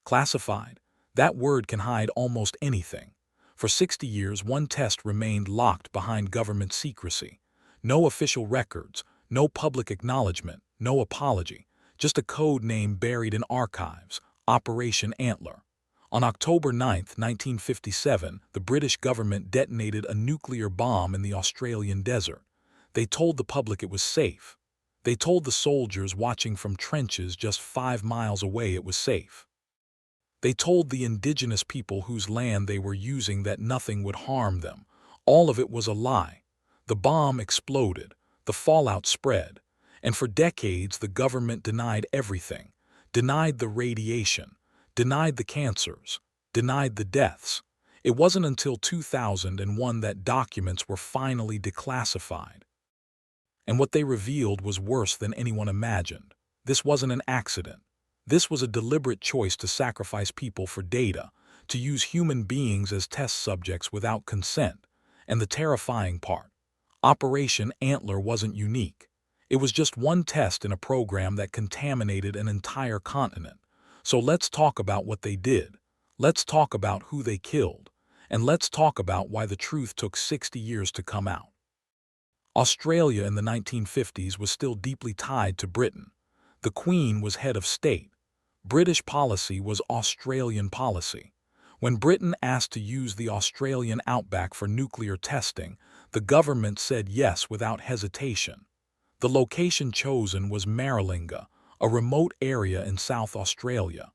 Classified. That word can hide almost anything. For 60 years, one test remained locked behind government secrecy. No official records, no public acknowledgement, no apology, just a code name buried in archives, Operation Antler. On October 9, 1957, the British government detonated a nuclear bomb in the Australian desert. They told the public it was safe. They told the soldiers watching from trenches just 5 miles away it was safe. They told the indigenous people whose land they were using that nothing would harm them. All of it was a lie. The bomb exploded. The fallout spread. And for decades, the government denied everything. Denied the radiation. Denied the cancers. Denied the deaths. It wasn't until 2001 that documents were finally declassified. And what they revealed was worse than anyone imagined. This wasn't an accident. This was a deliberate choice to sacrifice people for data, to use human beings as test subjects without consent. And the terrifying part, Operation Antler wasn't unique. It was just one test in a program that contaminated an entire continent. So let's talk about what they did. Let's talk about who they killed. And let's talk about why the truth took 60 years to come out. Australia in the 1950s was still deeply tied to Britain. The Queen was head of state. British policy was Australian policy. When Britain asked to use the Australian outback for nuclear testing, the government said yes without hesitation. The location chosen was Maralinga, a remote area in South Australia.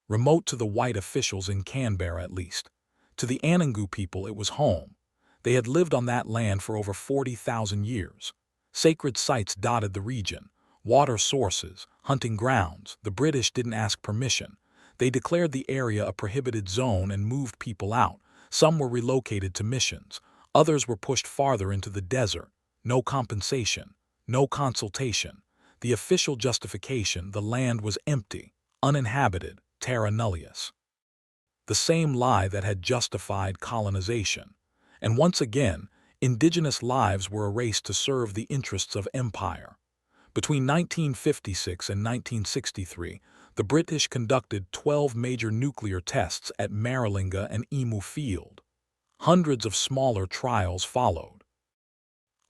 Remote to the white officials in Canberra at least. To the Anangu people it was home. They had lived on that land for over 40,000 years. Sacred sites dotted the region. Water sources, hunting grounds. The British didn't ask permission. They declared the area a prohibited zone and moved people out. Some were relocated to missions. Others were pushed farther into the desert. No compensation. No consultation. The official justification: the land was empty, uninhabited, terra nullius. The same lie that had justified colonization. And once again, indigenous lives were erased to serve the interests of empire. Between 1956 and 1963, the British conducted 12 major nuclear tests at Maralinga and Emu Field. Hundreds of smaller trials followed.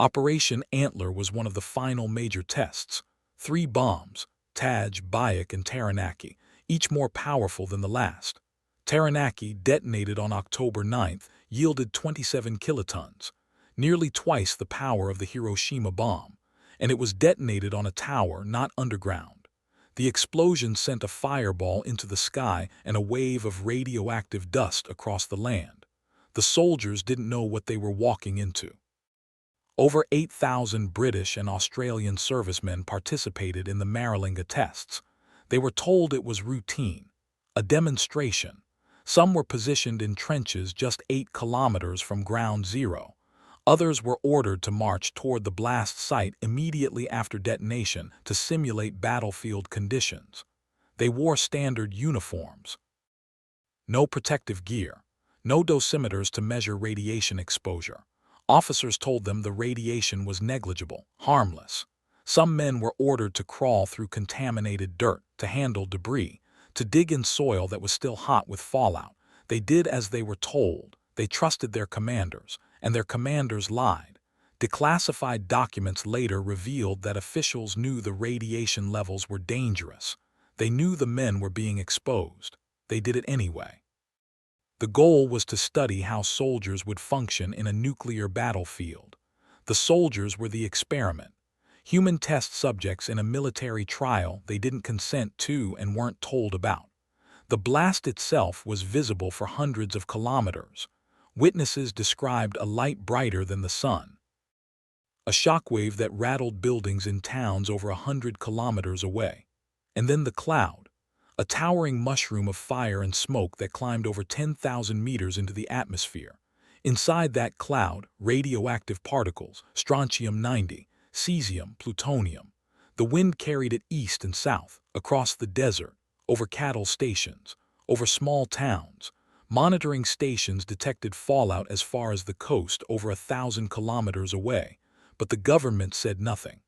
Operation Antler was one of the final major tests. 3 bombs, Taj, Bayak, and Taranaki, each more powerful than the last. Taranaki, detonated on October 9th, yielded 27 kilotons, nearly twice the power of the Hiroshima bomb. And it was detonated on a tower, not underground. The explosion sent a fireball into the sky and a wave of radioactive dust across the land. The soldiers didn't know what they were walking into. Over 8,000 British and Australian servicemen participated in the Maralinga tests. They were told it was routine, a demonstration. Some were positioned in trenches just 8 kilometers from ground zero. Others were ordered to march toward the blast site immediately after detonation to simulate battlefield conditions. They wore standard uniforms. No protective gear. No dosimeters to measure radiation exposure. Officers told them the radiation was negligible, harmless. Some men were ordered to crawl through contaminated dirt, to handle debris, to dig in soil that was still hot with fallout. They did as they were told. They trusted their commanders. And their commanders lied. Declassified documents later revealed that officials knew the radiation levels were dangerous. They knew the men were being exposed. They did it anyway. The goal was to study how soldiers would function in a nuclear battlefield. The soldiers were the experiment. Human test subjects in a military trial they didn't consent to and weren't told about. The blast itself was visible for hundreds of kilometers. Witnesses described a light brighter than the sun. A shockwave that rattled buildings in towns over 100 kilometers away. And then the cloud, a towering mushroom of fire and smoke that climbed over 10,000 meters into the atmosphere. Inside that cloud, radioactive particles, strontium-90, cesium, plutonium. The wind carried it east and south, across the desert, over cattle stations, over small towns. Monitoring stations detected fallout as far as the coast, over 1,000 kilometers away, but the government said nothing.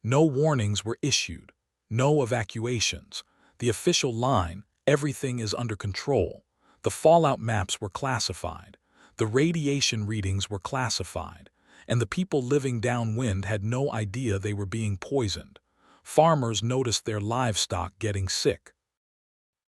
No warnings were issued, no evacuations. The official line, Everything is under control. The fallout maps were classified. The radiation readings were classified. And the people living downwind had no idea they were being poisoned. Farmers noticed their livestock getting sick.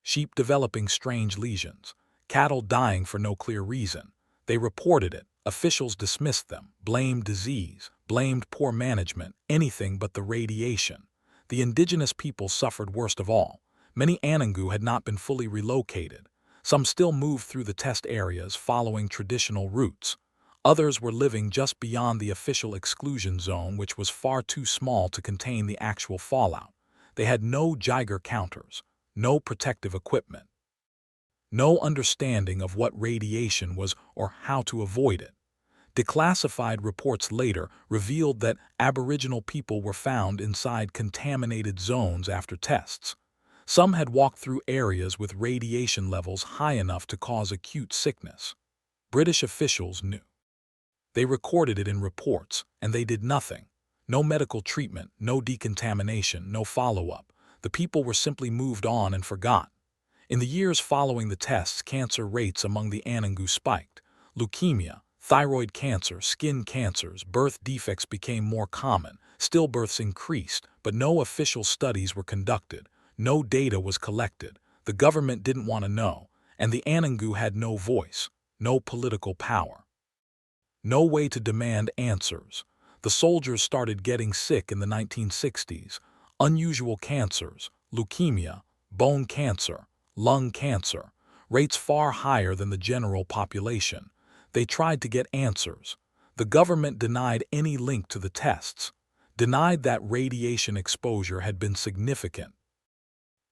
Sheep developing strange lesions. Cattle dying for no clear reason. They reported it. Officials dismissed them, blamed disease, blamed poor management, anything but the radiation. The indigenous people suffered worst of all. Many Anangu had not been fully relocated. Some still moved through the test areas following traditional routes. Others were living just beyond the official exclusion zone, which was far too small to contain the actual fallout. They had no Geiger counters, no protective equipment, no understanding of what radiation was or how to avoid it. Declassified reports later revealed that Aboriginal people were found inside contaminated zones after tests. Some had walked through areas with radiation levels high enough to cause acute sickness. British officials knew. They recorded it in reports, and they did nothing. No medical treatment, no decontamination, no follow-up. The people were simply moved on and forgot. In the years following the tests, cancer rates among the Anangu spiked. Leukemia, thyroid cancer, skin cancers, birth defects became more common. Stillbirths increased, but no official studies were conducted. No data was collected. The government didn't want to know, and the Anangu had no voice, no political power. No way to demand answers. The soldiers started getting sick in the 1960s. Unusual cancers, leukemia, bone cancer, lung cancer, rates far higher than the general population. They tried to get answers. The government denied any link to the tests, denied that radiation exposure had been significant,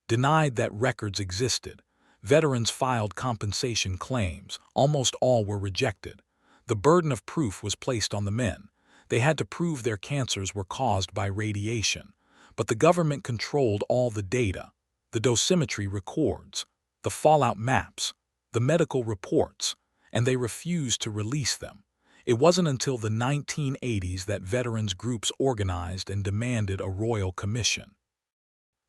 denied that records existed. Veterans filed compensation claims. Almost all were rejected. The burden of proof was placed on the men. They had to prove their cancers were caused by radiation. But the government controlled all the data, the dosimetry records, the fallout maps, the medical reports, and they refused to release them. It wasn't until the 1980s that veterans groups organized and demanded a royal commission.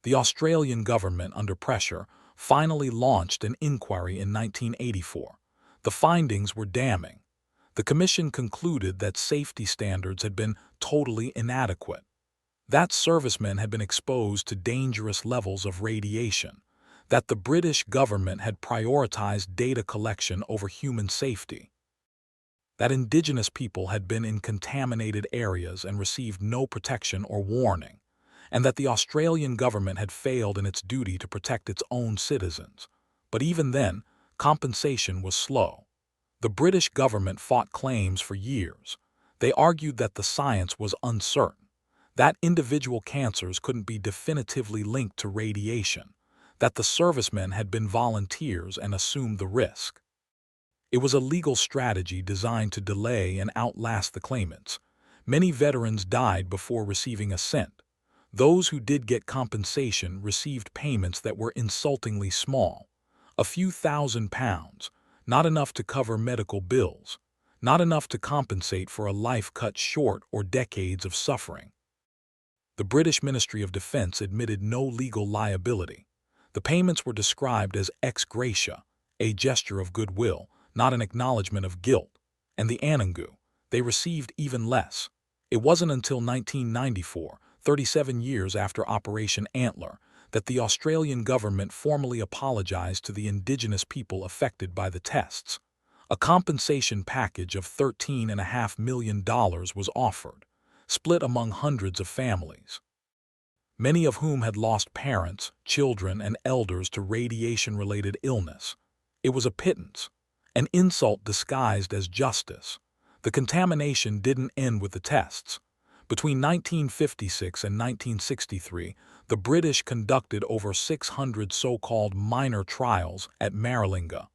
The Australian government, under pressure, finally launched an inquiry in 1984. The findings were damning. The commission concluded that safety standards had been totally inadequate, that servicemen had been exposed to dangerous levels of radiation, that the British government had prioritized data collection over human safety, that Indigenous people had been in contaminated areas and received no protection or warning, and that the Australian government had failed in its duty to protect its own citizens. But even then, compensation was slow. The British government fought claims for years. They argued that the science was uncertain, that individual cancers couldn't be definitively linked to radiation, that the servicemen had been volunteers and assumed the risk. It was a legal strategy designed to delay and outlast the claimants. Many veterans died before receiving a cent. Those who did get compensation received payments that were insultingly small, a few £1,000s, not enough to cover medical bills, not enough to compensate for a life cut short or decades of suffering. The British Ministry of Defence admitted no legal liability. The payments were described as ex gratia, a gesture of goodwill, not an acknowledgement of guilt. And the Anangu, they received even less. It wasn't until 1994, 37 years after Operation Antler, that the Australian government formally apologized to the Indigenous people affected by the tests. A compensation package of $13.5 million was offered, split among hundreds of families, many of whom had lost parents, children, and elders to radiation-related illness. It was a pittance, an insult disguised as justice. The contamination didn't end with the tests. Between 1956 and 1963, the British conducted over 600 so-called minor trials at Maralinga.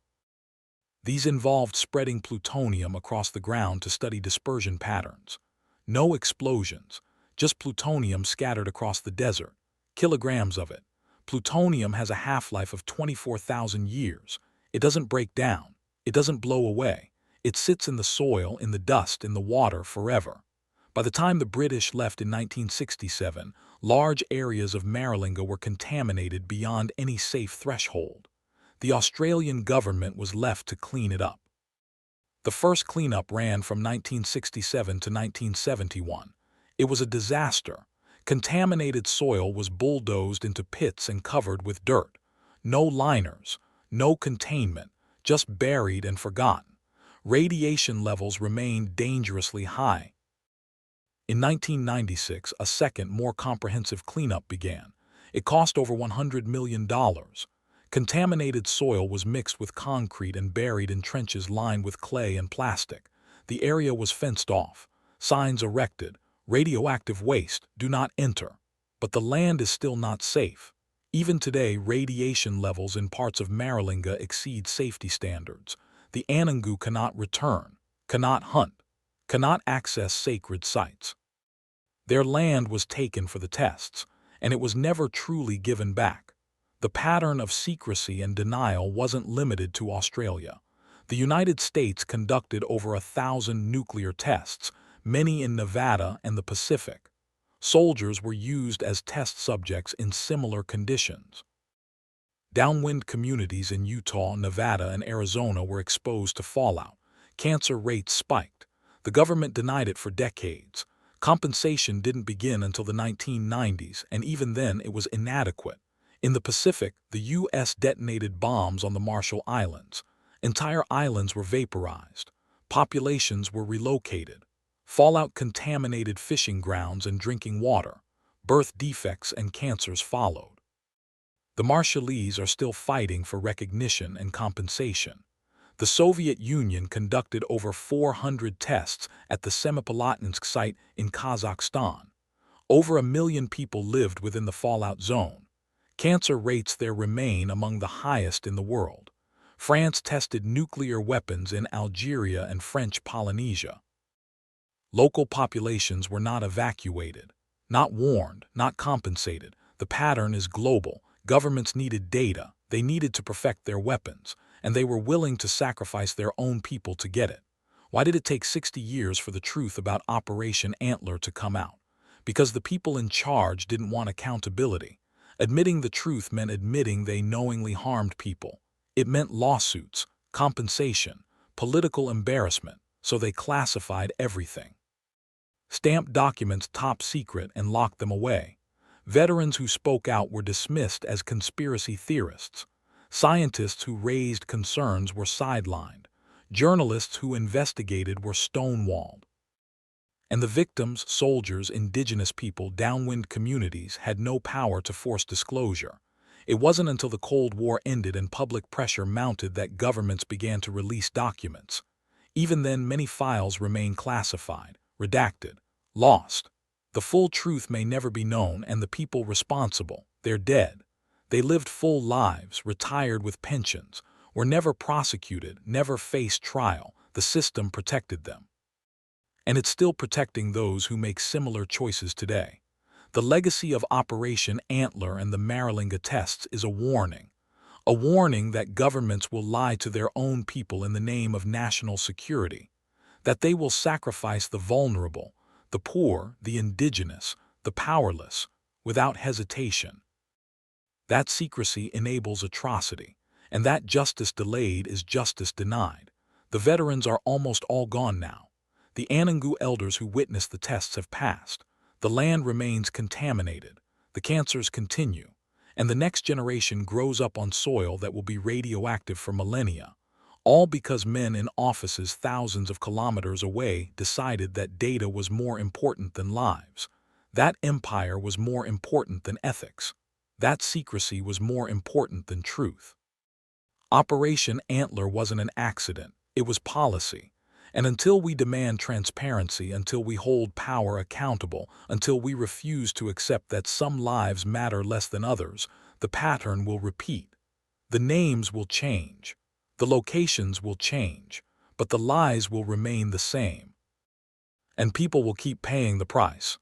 These involved spreading plutonium across the ground to study dispersion patterns. No explosions, just plutonium scattered across the desert, kilograms of it. Plutonium has a half-life of 24,000 years. It doesn't break down. It doesn't blow away. It sits in the soil, in the dust, in the water forever. By the time the British left in 1967, large areas of Maralinga were contaminated beyond any safe threshold. the Australian government was left to clean it up. The first cleanup ran from 1967 to 1971. It was a disaster. Contaminated soil was bulldozed into pits and covered with dirt. No liners, no containment, just buried and forgotten. Radiation levels remained dangerously high. In 1996, a second, more comprehensive cleanup began. It cost over $100 million. Contaminated soil was mixed with concrete and buried in trenches lined with clay and plastic. The area was fenced off. Signs erected, radioactive waste, do not enter. But the land is still not safe. Even today, radiation levels in parts of Maralinga exceed safety standards. The Anangu cannot return, cannot hunt, cannot access sacred sites. Their land was taken for the tests, and it was never truly given back. The pattern of secrecy and denial wasn't limited to Australia. The United States conducted over 1,000 nuclear tests, many in Nevada and the Pacific. Soldiers were used as test subjects in similar conditions. Downwind communities in Utah, Nevada, and Arizona were exposed to fallout. Cancer rates spiked. The government denied it for decades. Compensation didn't begin until the 1990s, and even then it was inadequate. In the Pacific, the U.S. detonated bombs on the Marshall Islands. Entire islands were vaporized. Populations were relocated. Fallout contaminated fishing grounds and drinking water. Birth defects and cancers followed. The Marshallese are still fighting for recognition and compensation. The Soviet Union conducted over 400 tests at the Semipalatinsk site in Kazakhstan. Over 1 million people lived within the fallout zone. Cancer rates there remain among the highest in the world. France tested nuclear weapons in Algeria and French Polynesia. Local populations were not evacuated, not warned, not compensated. The pattern is global. Governments needed data, they needed to perfect their weapons, and they were willing to sacrifice their own people to get it. Why did it take 60 years for the truth about Operation Antler to come out? Because the people in charge didn't want accountability. Admitting the truth meant admitting they knowingly harmed people. It meant lawsuits, compensation, political embarrassment, so they classified everything. Stamped documents top secret and locked them away. Veterans who spoke out were dismissed as conspiracy theorists. Scientists who raised concerns were sidelined. Journalists who investigated were stonewalled. And the victims, soldiers, indigenous people, downwind communities, had no power to force disclosure. It wasn't until the Cold War ended and public pressure mounted that governments began to release documents. Even then, many files remain classified, redacted, lost. The full truth may never be known, and the people responsible, they're dead. They lived full lives, retired with pensions, were never prosecuted, never faced trial. The system protected them. And it's still protecting those who make similar choices today. The legacy of Operation Antler and the Maralinga tests is a warning that governments will lie to their own people in the name of national security, that they will sacrifice the vulnerable, the poor, the indigenous, the powerless, without hesitation. That secrecy enables atrocity, and that justice delayed is justice denied. The veterans are almost all gone now. The Anangu elders who witnessed the tests have passed. The land remains contaminated. The cancers continue. And the next generation grows up on soil that will be radioactive for millennia. All because men in offices thousands of kilometers away decided that data was more important than lives. That empire was more important than ethics. That secrecy was more important than truth. Operation Antler wasn't an accident. It was policy. And until we demand transparency, until we hold power accountable, until we refuse to accept that some lives matter less than others, the pattern will repeat. The names will change. The locations will change. But the lies will remain the same. And people will keep paying the price.